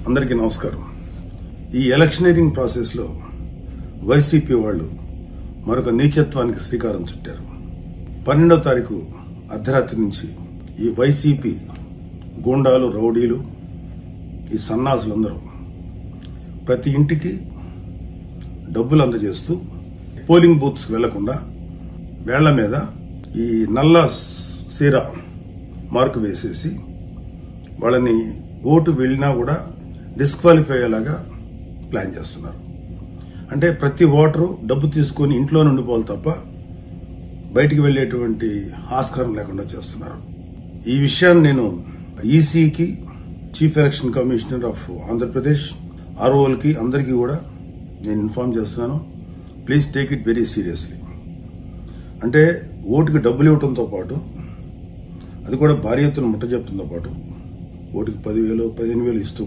అందరికీ నమస్కారం. ఈ ఎలక్షనీరింగ్ ప్రాసెస్లో వైసీపీ వాళ్ళు మరొక నీచత్వానికి శ్రీకారం చుట్టారు. 12వ తారీఖు అర్ధరాత్రి నుంచి ఈ వైసీపీ గూండాలు, రౌడీలు, ఈ సన్నాసులందరూ ప్రతి ఇంటికి డబ్బులు అందజేస్తూ పోలింగ్ బూత్స్కి వెళ్లకుండా వేళ్ల మీద ఈ నల్ల సీర మార్కు వేసేసి వాళ్ళని ఓటు వెళ్ళినా కూడా డిస్క్వాలిఫై అయ్యేలాగా ప్లాన్ చేస్తున్నారు. అంటే ప్రతి ఓటరు డబ్బు తీసుకొని ఇంట్లో ఉండిపోవాలి తప్ప బయటికి వెళ్లేటువంటి ఆస్కారం లేకుండా చేస్తున్నారు. ఈ విషయాన్ని నేను ఈసీకి, chief election commissioner of Andhra Pradesh, ఆర్ఓలకి అందరికీ కూడా నేను ఇన్ఫార్మ్ చేస్తున్నాను. Please take it very seriously. అంటే ఓటుకి డబ్బులు ఇవ్వడంతో పాటు, అది కూడా భారీ ఎత్తున ముట్ట చెప్తుందో పాటు, ఓటుకి 10,000, 15,000 ఇస్తూ